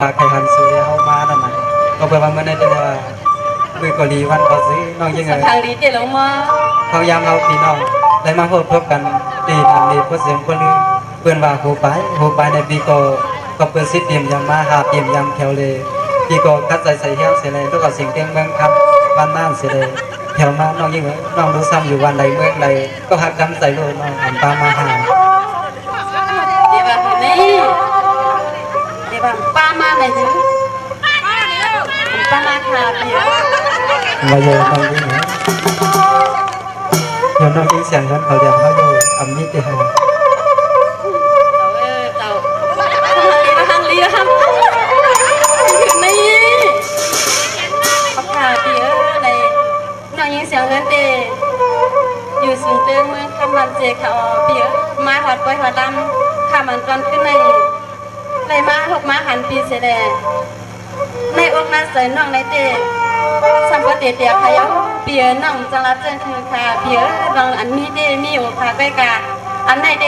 ใครหันสูเขามานั่นน่ะก็เพื่อว่าเมื่อในเดือนมือกอลีวันก็ซื้อน้องยังไงทางดีเจลงมาเขายามเราพี่น้องได้มาพบกันดีนำดีพูดเสียงคนลือเพื่อนว่าหูไปในปีก็เปิดซิดเตรียมยามมาหาเตรียมยามแถวเลยปีก็คัดใส่เฮี้ยงเสียเลยแล้วก็เสียงเตียงเมืองคำบ้านน่านเสียเลยแถวมาน้องยังไงน้องรู้ซ้ำอยู่วันใดเมื่อใดก็หักคำใส่โลน้องหันตามาหาเดี๋ยวแบบนี้เดี๋ยวแบบป้ามาไหนถึงป้ามาขาเดียวมาโยน้องยังไงโยน้องยิ่งเสียงกันเขาเดียวเขาโยอัมมิติให้ทางเลี้ยงนี่เอาขาเดียวในน้องยิ่งเสียงเงินเตอยู่สูงเติมเมืองคำมันเจเขาเปียมาหอดก้อยหอดดำข้ามันก่อนขึ้นในมาหกมาหันปีเสดในองค์นั้นใส่น้องในเตสัมปติเตียขยเปียน้องจังรับเจ้าคือค่ะเปียบางอันมีเดมีอยู่ค่ะใกล้กาอันในเด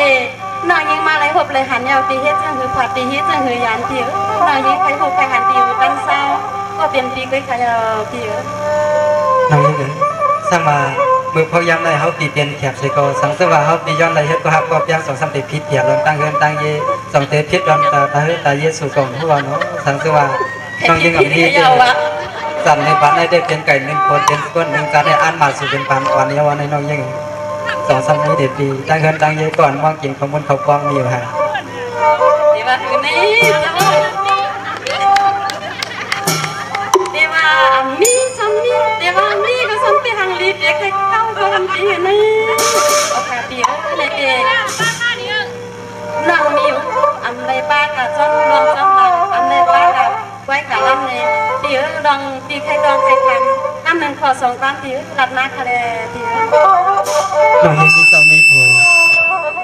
น้องยิงมาเลยหบเลยหันยาวตีเฮ็ดจังคือผัดตีเฮ็ดจังคือยันเปียน้องยิงใครหบใครหันตีอยู่ตั้งเศร้าก็เปลี่ยนตีใกล้ขยเปียน้องยังไงสมามือพยายามได้เขาปีเปลี่ยนแคบใส่ก็สังเสว่าเขาปีย้อนได้เฮ็ดก็หักก็ยังสองสามตีพิษเดียวลงตั้งเงินตั้งเยสองเตพิษลำตาเยสู่กล่องหัวเนาะสังเสว่าน้องยิงอันนี้สั่นในบ้านได้เป็นไก่หนึ่งคนเป็นก้นหนึ่งการได้อ่านมาสู่เป็นพันวันนี้วันในน้องยิงสองสามนี้เด็ดปีตั้งเงินตั้งเยก่อนมองกินของมันเขากว้างมีอยู่ฮะเดี๋ยวคือนี่เดี๋ยวมีสัมมีเดี๋ยวมีก็สัมปีหังลีเด็กให้เข้าก็ทำปีนี่โอเคปีในเด็กนั่งมีอยู่อันในบ้านกับจ้องลองจ้องเราอันในบ้านกับไว้กับลำในเดี๋ยวลองตีใครลองใครทำน้ำหนึ่งขอสองตั้งเดี๋ยวหลับหน้าคะแนนเดี๋ยวน้องยิงที่สองมีผัว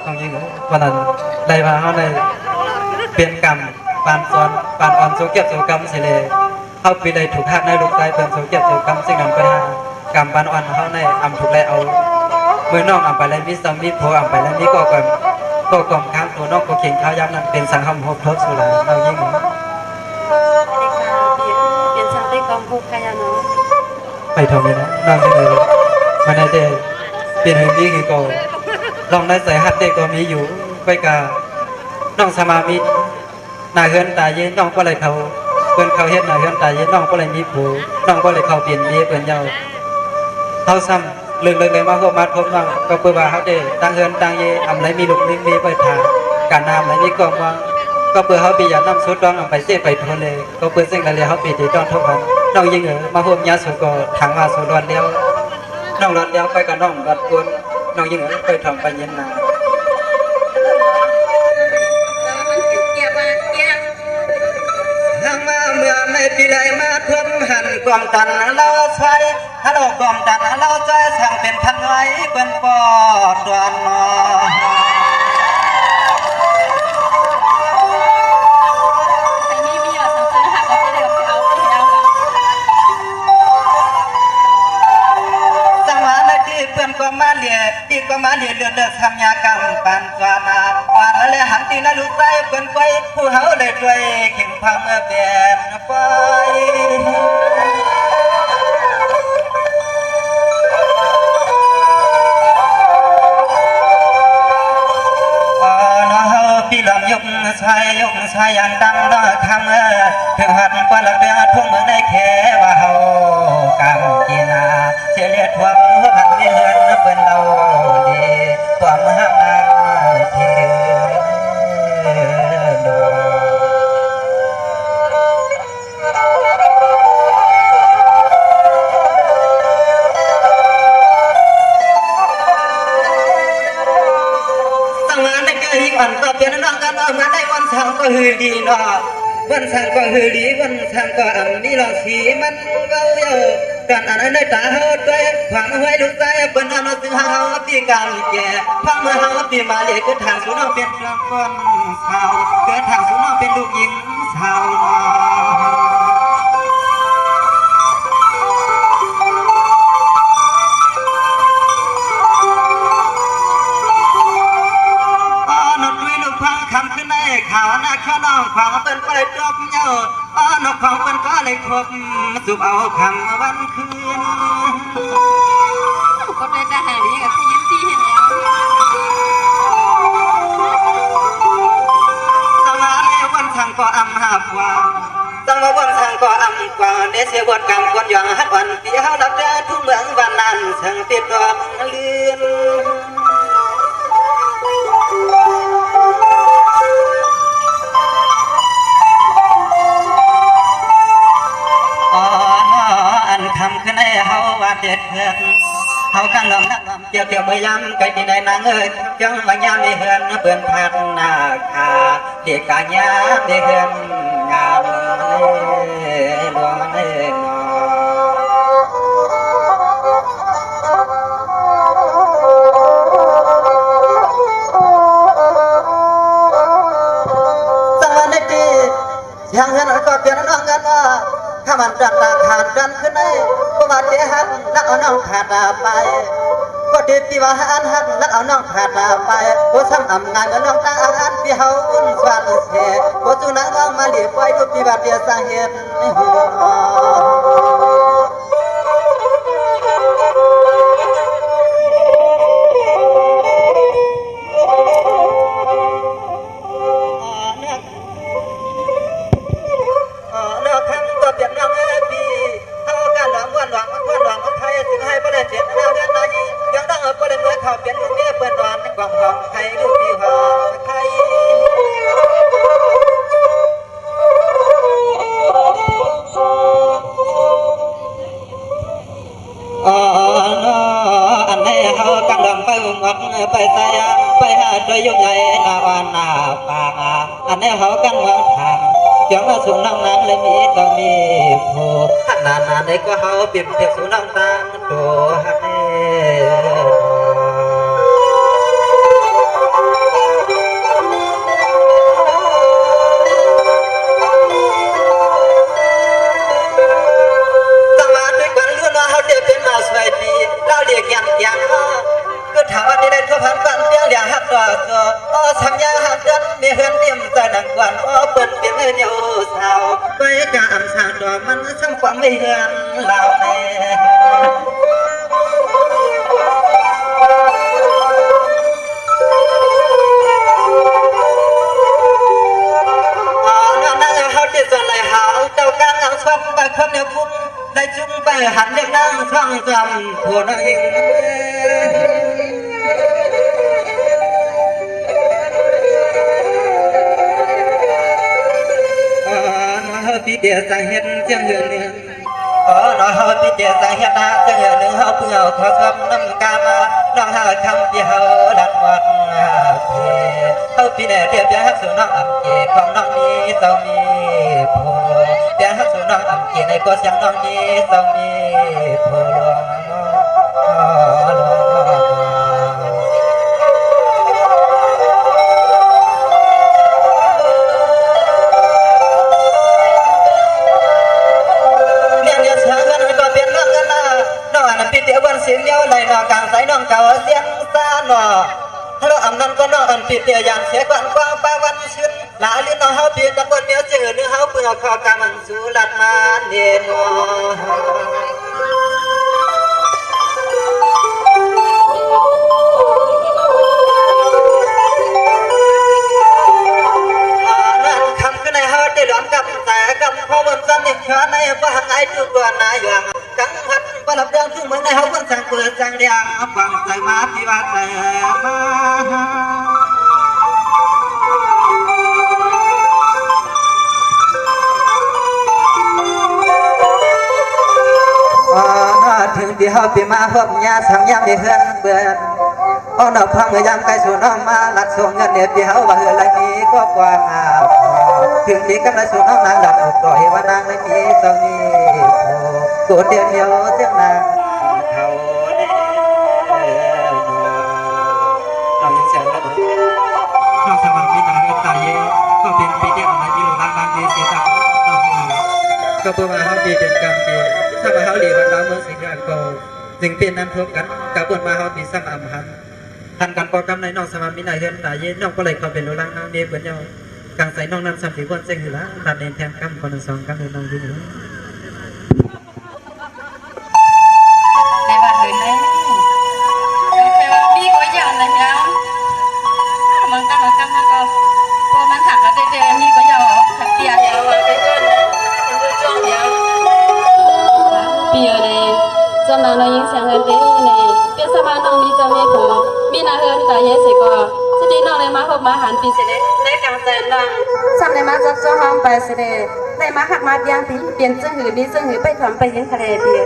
น้องยิงวันนั้นได้มาเขาได้เปลี่ยนกรรมปานซ้อนปานอ่อนโซเก็บโซกรรมเสเลยเขาปีใดถูกหักในลูกใจเพิ่มโซเก็บโซกรรมซึ่งนำไปหากรรมปานอ่อนเขาในอำถูกไรเอาเมื่อน้องอำไปแล้วมีสามีผัวอำไปแล้วมีก็กล่อมค้างตัวน้องก็เข่งข้าวยำนั้นเป็นสังคมหกทบสุราเรายิ่งเป็นสังคมกองพกขยะเนาะไปทำเลยนะน้องจะเลยมาในเดเป็นหึงนี้คือก็ลองได้ใส่ฮัตเตก็มีอยู่ไปกาน้องสมามินาเฮือนตาเย็นน้องก็เลยเขาเพื่อนเขาเฮ็ดนาเฮือนตาเย็นน้องก็เลยมีผัวน้องก็เลยเขาเปลี่ยนเย่เปลี่ยนเยาเท่าซ้ำเลยมาพบมาพบน้องก็เพื่อว่าเขาเดตั้งเฮือนตั้งเย่ทำไรมีลูกมีไปทางการน้ำไรนี่ก็ว่าก็เพื่อเขาปีอยากน้ำสุดต้องเอาไปเสียไปทนเลยก็เพื่อซึ่งกันเลยเขาปีที่ต้องทุกวันน้องยิงมาพบยาสุก็ทางมาสุดวันเดียวน้องรถเดียวไปกับน้องรถกวนน้องยิงไปทำไปเย็นนาทางมาเมื่อในปีใดมาทวมหันความตันเราใช้ฮัลโหลความตันเราใจสั่งเป็นทันไว้เป็นปอดดวนนอก็มาเลียที่ก็มาเลียเลือดทำยากรรมปันสวานาปานและหันตีนาลูกใจเป็นไปผู้เฮาเลยด้วยเข่งพาเมื่อเปลี่ยนไปพี่ลำยกชายอย่างดังน้อคำถึงหัดกว่าละเบียทุ่งเมืองในแค่ว่าเฮากำกีนาเฉลี่ยทั่วพันวิเฮือนเปิ้นเราดีความห้ามนาเทวันก็เปลี่ยนน้องกันออกมาได้วันสั่งก็ฮือดีเนาะวันสั่งก็ฮือดีวันสั่งก็อ่ำนี่เราสีมันเว้าเยอะกันอันนั้นได้ตาเฮาด้วยความห้วยลูกใจเป็นอันนั้นถึงเฮาปีกาลีแก่ฟังเมื่อเฮาปีมาเลยก็ทางสู่น้องเป็นละคนสาวเกิดทางสู่น้องเป็นลูกหญิงสาวคำขึ้นในข่าวหน้าข้าน้องความเป็นไปจบเยอะ นกเขามันก็เลยครบสุบเอาคำวันคืน ก็ได้ทหารนี้กับขยันตีเห็นแล้ว สมาในวันทางก็อำหาบว่าตั้งว่าวันทางก็อำกว่าเดชบทกรรมคนอย่างฮัดวันที่เขาดับได้ทุกเมืองวันนั้นสังเปิดดอกเลือนอันคำขึ้นให้เฮาว่าเด็ดเพื่อนเฮากันลำนักลำเกี่ยวเกี่ยวเมื่อยำไก่ที่ในนางเอ้ยยังบางยามในเฮือนเปื่อนพัดหน้าคาเด็กกายามในเฮือนงามหลวงเล่นสวัสดียังเฮือนก็เปลี่ยนน้องกันว่าข้ามันดันตาขาดดันขึ้นในประวัติหักแล้วเอาน้องขาดไปก็ดีที่ว่าหันหักแล้วเอาน้องขาดไปก็ซ้ำอำงานกับน้องตาหันที่เฮาอุ่นสวัสดิ์เสียก็จุนังว่ามาเลี้ยไว้ก็ที่ว่าเดียสาเหตุหัวเป็นลูกเมียเปิดนอนกองของไทยลูกที่หอไทยอันให้เขากังดำไปวงวักไปใส่ไปหาโดยยุ่งใหญ่นาวันนาปางอันให้เขากังวังทางเดี๋ยวมาสู่น้องนางเลยมีต้องมีผู้ขนาดนั้นได้ก็เขาเปลี่ยนเทียบสู่น้องตางตัวฮันเราเรียกยังก็ถามว่าได้ทั่วพันปันเพียงเดียวหักตัวสัญญาหักกันมีเฮือนเตรียมใจดังกวนเปิดเปลี่ยนเดียวสาวไปกะอำสาวดอกมันซ้ำความไม่เฮือนเราแน่นั่งเขาที่ส่วนไหนหาวเจ้ากลางเอาซ้ำไปคนเดียวพุ่งได้จุงไปหันเด็กนั่งฟังจำผัวนั่งเองพี่เดียสังเห็นเจียงเหือนเนืองน้องเฮาพี่เดียสังเห็นนะเจียงเหือนเนืองเฮาเพื่อเอาทอดน้ำกามาน้องหาคำที่เฮาดัดวัดเพเฮาพี่เนี่ยเดียบยังฮักสู่น้องอำเกของน้องนี้ต้องมีผัวเดียฮักสู่น้องอำเกในก็เสียงน้องนี้ต้องมีผัวหลวงพี่เดียววันเสียงเย้าในนอกลางสายน้องเก่าเสียงซาหนอฮัลโหลอำนั้นก็น้องอันพี่เดียยานเสียก่อนกว้างป้าวันชื่นลาลิ้นน้องเฮาพี่ตะบนเมียวเจอเนื้อเฮาเปลือกคอกามันสู่ลัดมาเนียนนั่นคำขึ้นในเฮาได้หลอมกับแต่กับพ่อบนซ้ำอีกครั้งในว่าหักไอ้ทุกตัวนายอย่างกังหัดประดับเรื่องทุ่งเมืองในเฮาคนสั่งเปิดสั่งเดียงฟังใจมาที่ว่าแต่มาถึงที่เฮาปีมาพบญาสังยามได้เฮือนเบื่อน้องพังเมื่อยามใกล้สู่น้องมาหลัดส่งเงินเดือนที่เฮาว่าเฮือไรนี้ก็กว้างถึงที่กำลังสู่น้องนางหลับอุดต่อยว่านางเลยมีต้องมีตัวเดียวเดียวเสียงนางเขาเรายังเสียงระเบิดน้องสมัครมีนาเงินตายเยก็เป็นปีเดียวอะไรที่หลวงนางเยเสียจากน้องก็เพื่อมาเขาดีเป็นกรรมเกศถ้ามาเขาดีวันดาวเมืองสิงห์อันโกจึงเป็นนั้นพบกันกับบนมาเขาดีสมัครทันกันโปรแกรมในน้องสมัครมีนาเงินตายเยน้องก็เลยเขาเป็นหลวงนางเยเหมือนเยา กางใส่น้องน้ำสัมผัสวันเจงอยู่แล้วตัดเองแทนกำคนสองกำเลยน้องอยู่แล้ว ในบ้านเดินเลยแต่ว่าพี่ก็ยาวนะยังมันก็พอมันหักแล้วเด็กๆนี่ก็ยาวหักเปียเดียวเด็กๆเป็นมือจ้องเดียวเปียเลยจำนวนเรายิงเสียงเงินเด็กเลยเปียสมาน้องมีจะมีผมมีนาเฮินแต่เยสิก็สตีน้องเลยมาพบมาหันปีเสด็จได้กางใจน้องซ้ำเลยมาจับจ้องห้องไปเสด็จได้มาหักมาเบียงปีเปลี่ยนจึงหือมีจึงหือไปทำไปยิงทะเลเปีย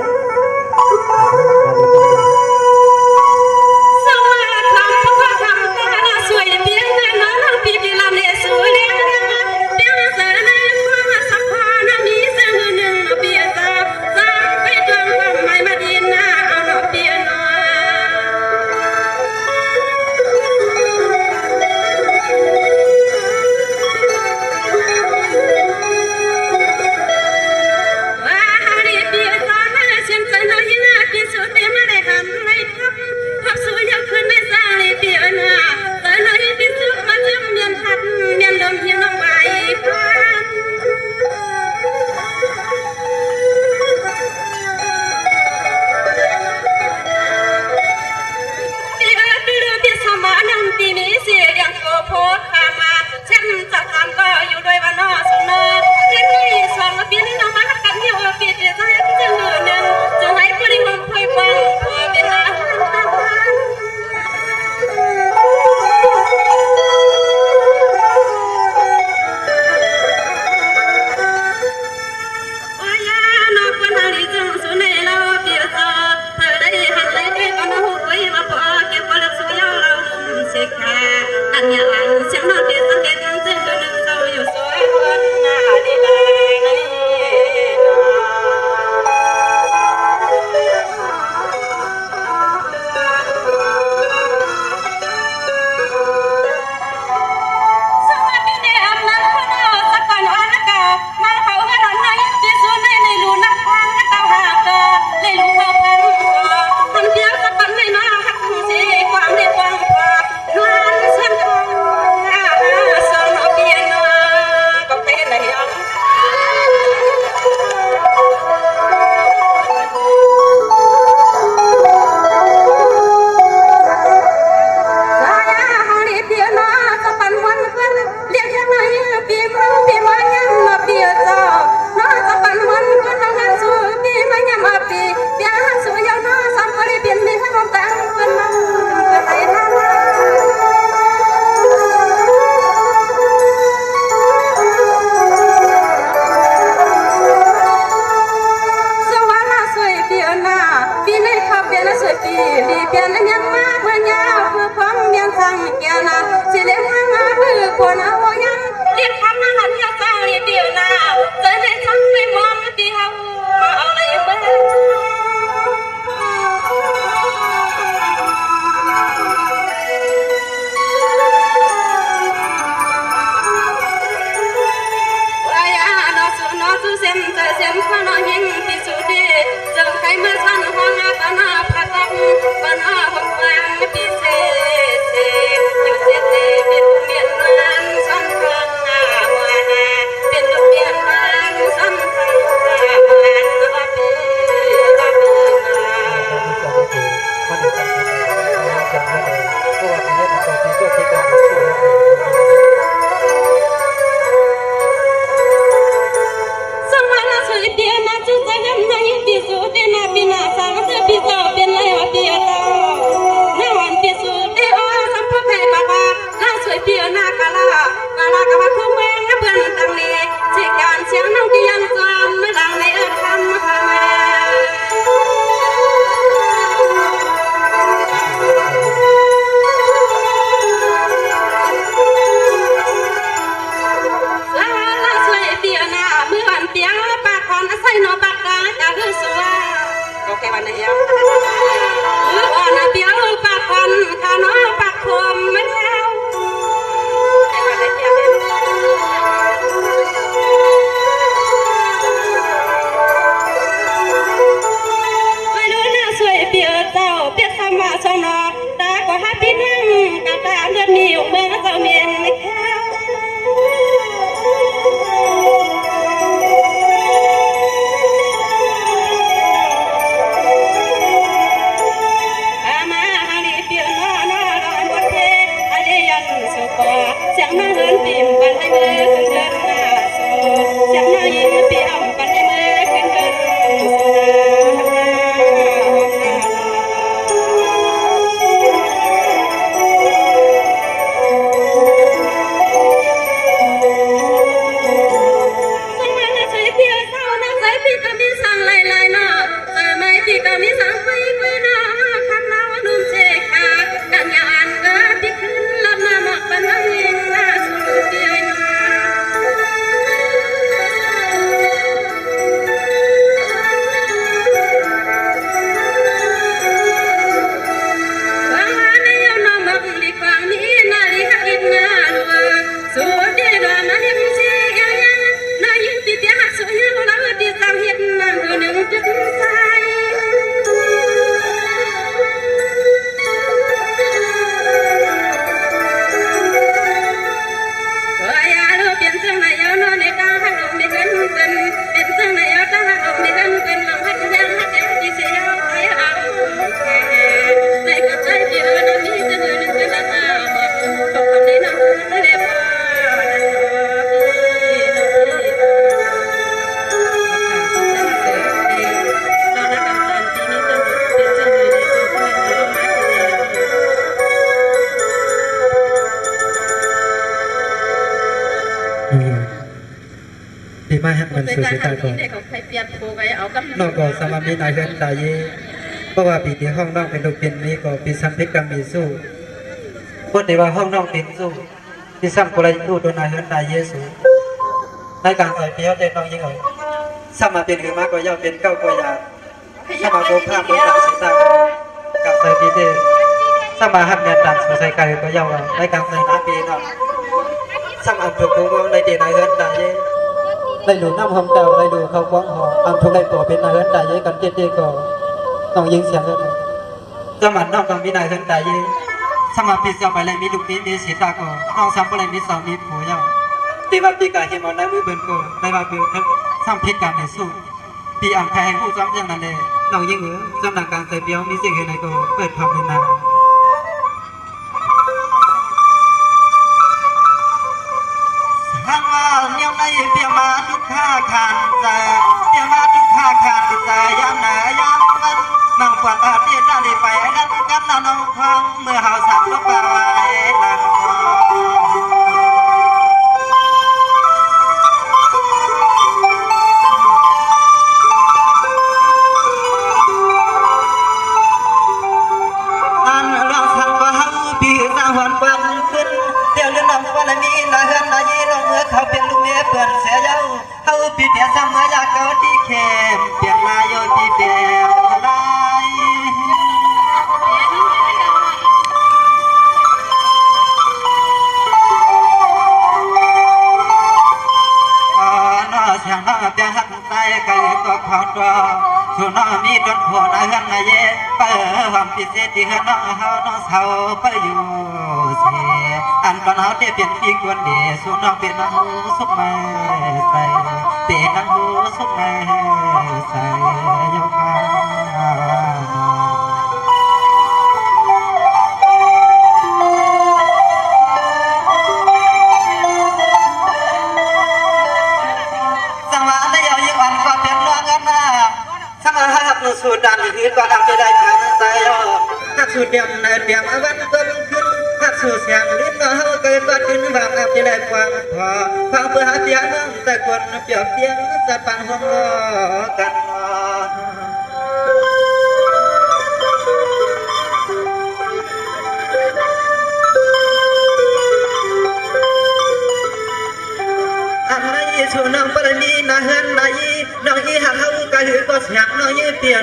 พี่ก็มีสั่งหลายๆเนาะเออไม่พี่ก็มีสั่งไปเนาะคำเล่านุ่มเจค่ะกันยาอันก็ที่ขึ้นลำน้ำหมอกบันนังเองน่าสุดเดียเนาะที่มาให้มันสู่สายตาก่อนนอกก็สมามีนายเฮือนตายเย่เพราะว่าปีที่ห้องน้องเป็นลูกเป็นนี้ก็ปีซ้ำเพชรกำมีสู้คนที่ว่าห้องน้องเป็นสู้ที่ซ้ำคนละสู้โดนนายเฮือนตายเย่สู้ในการใส่เพี้ยวเด็กน้องยิ่งเอ๋ยซ้ำมาเป็นหือมากกว่าเย้าเป็นเก้ากว่ายาซ้ำมาโกภาพบนตักศีรษะกับใส่ปีเดซ้ำมาหักแนวตันสู่ใส่กายก็เย้าในการใส่น้ำปีน้องซ้ำอันถูกถูกในเดนายเฮือนตายเย่ได้ดูน้ำหอมเต่าได้ดูเขากว้างหออันทุกได้ตัวเป็นนายเฮือนตายเย่กันเตี้ยๆก็น้องยิงเสียงเลยสมัครน้องต้องมีนายเฮือนตายเย่สมัครปีเสียไปเลยมีลูกมีสีตาก็น้องซ้ำไปเลยมีสองมีผัวยังตีว่าปีกาเฮมอนนั้นมือเบิ่นก็ได้ว่าเป็นซ้ำเพชรการในสู้ปีอ่างแพงผู้ซ้ำยังนั่นเลยน้องยิงสำนักการใส่เปียวมีเสียงเฮนก็เปิดความเป็นนางหากว่าเนี่ยในเปียมาทุกข้าขันใจเปียมาทุกข้าขันใจยามหนายามวันนั่งปวดตาเตี้ยได้ไปนั่นกันน้องควังเมื่อหาสั่งลูกไปนั่งอันเราสั่งว่าเฮาปีสาววันวันขึ้นเดี๋ยวเรื่องน้องวันนี้นาเฮือนนายีเราเมื่อเขาเป็นลูกเมียเปื่อนเสียเย้าเฮาปีเดียซ้ำเมื่อยากเก่าที่แคมเปลี่ยนมาโยที่เปลี่ยนลายน้อเสียงน้อเปียหักใจก็ก็ขอตัวส่วนน้อมีต้นโพนาเฮือนนาเย่เปิดความพิเศษที่เฮือนน้อเฮาน้อเศร้าไปอยู่เสียอันก่อนเฮาได้เปลี่ยนปีกวนเดส่วนน้องเป็นน้องสุขมาใส่เป็นน้องสุขมาใส่ยกมาสังวาได้ยาวยิ่งวันก็เป็นน้องกันนะสมาหักนูสูดดันคือก็ดังจะได้ทำใจหักสูดเดียมเนินเดียมวันก็มึงขึ้นหักสูดเสียงลิ้นเฮาเกิดก็ขึ้นบางอาจจะได้ความพอฟังเพื่อหาเสียงน้องแต่คนเปรียบเทียงจะปังห้องรอกันชูน้องปรณีนาเฮือนนายีน้องยีหักเฮากะหือก็เสียงน้องยีเปลี่ยน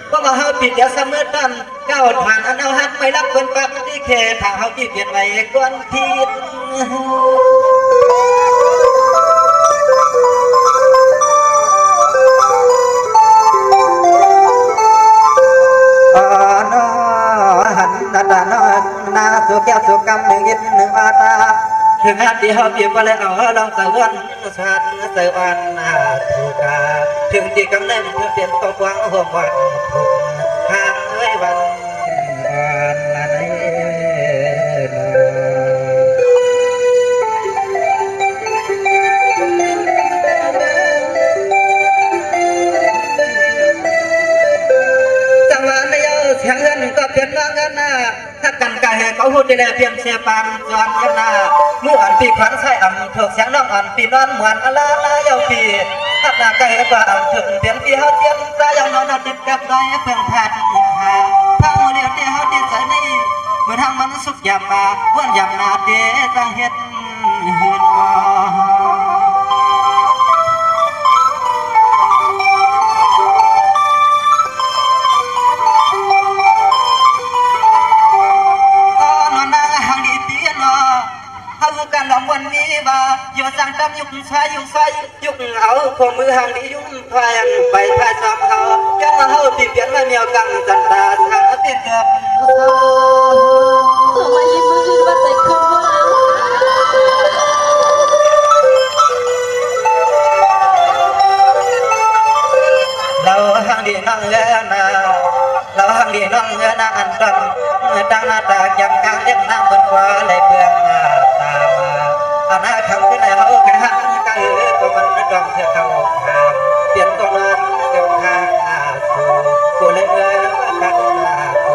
เพราะว่าเฮาปิดเดี๋ยวเสมอตันก้าวทางอันเอาหักไม่รักคนปักที่แค่ทางเฮาที่เปลี่ยนไว้ก่อนทิศหันนาสุแก้วสุกำหนึ่งยินหนึ่งอาตาถึงหัดที่เฮาเปรียบว่าแล้วเอาลองสะวันสันสะวันถูกาถึงที่กำเนิดเพื่อเปลี่ยนตัวกว้างหัววันถูกหางเอ้ยวันละเนจังหวะในเสียงเงินก็เปลี่ยนน้องกันนะถ้ากันกายเขาหูดีแลเปลี่ยนเสียปานจวนกันนะมู่อันปีขวัญใส่อ่ำถูกเสียงน้องอ่อนปีนอนเหมือนอลาลาเยาปี หักหน้าไก่กว่าเอาถึงเพียงที่เฮาเทียมตาอย่างนอนติดกับได้เพิ่งผ่านหาทางเดียวที่เฮาติดใจในเมื่อทางมันสุขยามมาวันยามนาเดจังเฮ็ดเห็นว่า กันลำวันนี้มาอยู่สังตำยุคชายยุคใสยุคเอาพวกมือห่างดียุคพายันไปพายซ้ำเขายังมาเฮาปีเปลี่ยนมาเมียวกังจันตาทางติดกับ ตัวมายิ้มมือว่าใจขึ้นว่า เราห่างดีน้องเอ๋นาเราห่างดีน้องเอ๋นาอันดังดังหน้าตายังกลางเลี้ยงน้ำบนฟ้าเลยเปลืองตามาอาณาคำที่ไหนเฮากันหันกันก็มันดองเพื่อเขาหามเปลี่ยนตัวนั้นเกี่ยวทางสู่กูเลยกันกู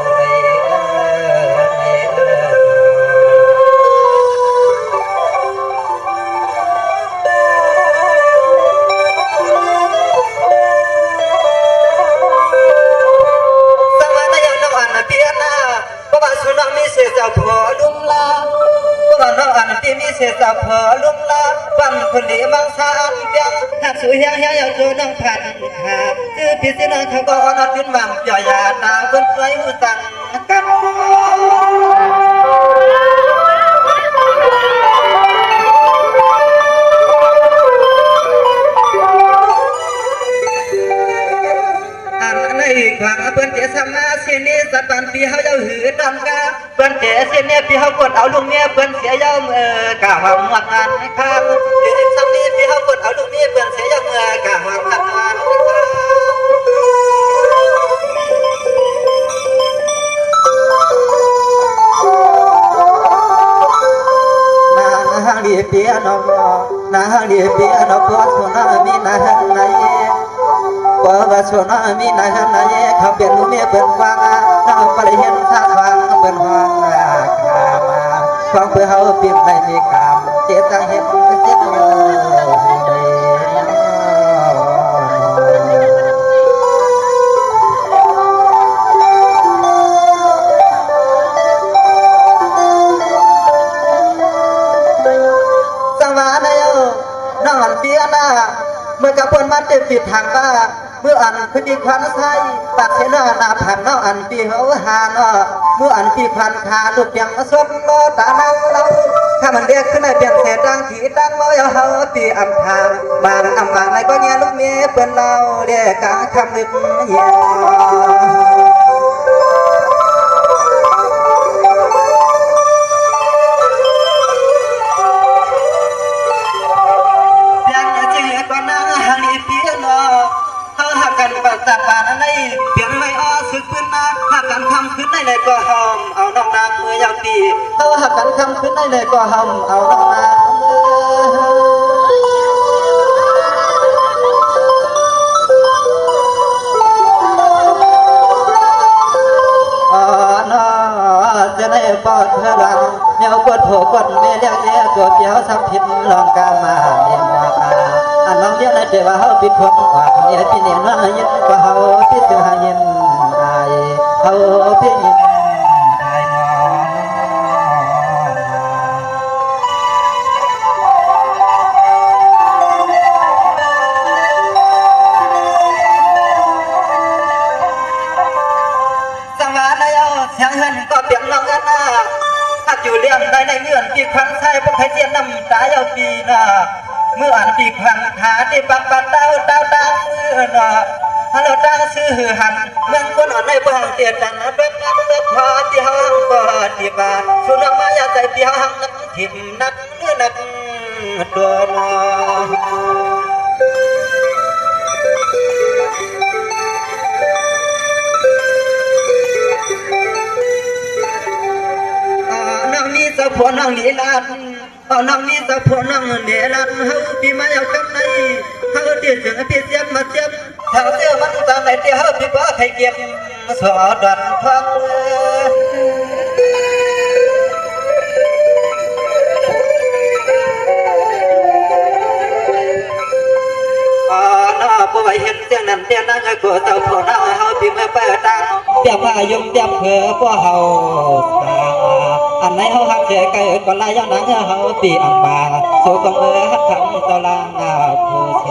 มีเศษเจ้าผัวลุงลาพวกเราอันที่มีเศษเจ้าผัวลุงลาฟังคนดีมังสารเปียงหากสวยเฮียอยากโจน้องผัดหาชื่อพี่สิน้องเขาก็นอนขึ้นวังจ่อยาตาคนสวยหูสั่งกันขวางเปิ้นเจสมาเสียนี่สัตว์ปันปีเฮาเจ้าหือดำกาเปิ้นเจเสียนี่ปีเฮากดเอาลุงเนี่ยเปิ้นเสียเจ้ากะหวังหวังงานข้างเดี๋ยวซ้ำนี้ปีเฮากดเอาลุงเนี่ยเปิ้นเสียเจ้ากะหวังหวังงานนาฮังดีเปียนนาฮังดีเปียนพอสนามีนาฮังไหนว่าส่วนมีนายฮันนายเขาเปลี่ยนลูกเมียเปลี่ยนฟังเราไปเห็นท่าฟังเปลี่ยนฟังขามาฟังเพื่อเขาเปลี่ยนในนิกรรมเจตังเห็นเจ็บสวรรค์นายนอนเปียนาเมื่อกระปนมันเต็มปิดทางบ้าเมื่ออันคือดีควันไทยตัดเสนาหน้าผันเนาอันปีเขาหาเนาะเมื่ออันปีควันขาลูกยังสดโลตานังเราถ้ามันเด็กขึ้นในเปลี่ยนเศษดังขีดังเมาเฮาปีอำพางบางอำบางในก็เงี้ยลูกเมียเปิ้นเราเด็กกางคำนึกเหี้ยกันปัสสาวะนั่นเลยเพียงไม่อ้อสึกพื้นนาหากกันคำขึ้นได้เลยก็หอมเอาน้องนางเมื่อยามดีเอาหากกันคำขึ้นได้เลยก็หอมเอาน้องนางจะได้ปอดเพื่อรังเนียวกดโผกดเมเลี้ยงเลี้ยตัวเกี่ยวสับผิดลองกามาเมียมาคาอันน้องเลี้ยงในเจ้าเขาปิดพวกออกเนี่ยพี่เนี่ยน้องยินก็เขาปิดหายินอายเขาพี่ยินอายน้องสังวาในเอาเสียงเงินก็เปลี่ยนน้องกันนะถ้าอยู่เลี้ยงได้ในเงื่อนปีครั้งใช้พวกใครเจียนน้ำตาเยาปีนะเมื่ออันปีครั้งหาที่ปักปัดดาวดังเมื่อนะฮัลโหลดังซื้อหันเมืองคนอ่อนในบ้านเตียนดังนะเด็กพอที่ห้องปอดีบาสุนัขมายาใจที่ห้องนักถิ่นนักเนื้อนักตัวมอนางนี้จะผัวนางลีลาดนางนี้จะผัวนางเนรันเฮาพี่มาเอากันในเฮาเตี้ยเสียงพี่เสียงมาเจ็บเฮาเตี้ยมันตาไหนเตี้ยเฮาพี่ว่าใครเก็บสอดันพัง กูเจ้าผู้น้าเฮาปีเมื่อเปิดดังเตรียมพายุเตรียมเผื่อพวกเฮาสาอันไหนเฮาหักเสียไกลก่อนลายย้อนหนังเฮาปีอังบาสู่กองเมื่อหักคำตะลางผู้เท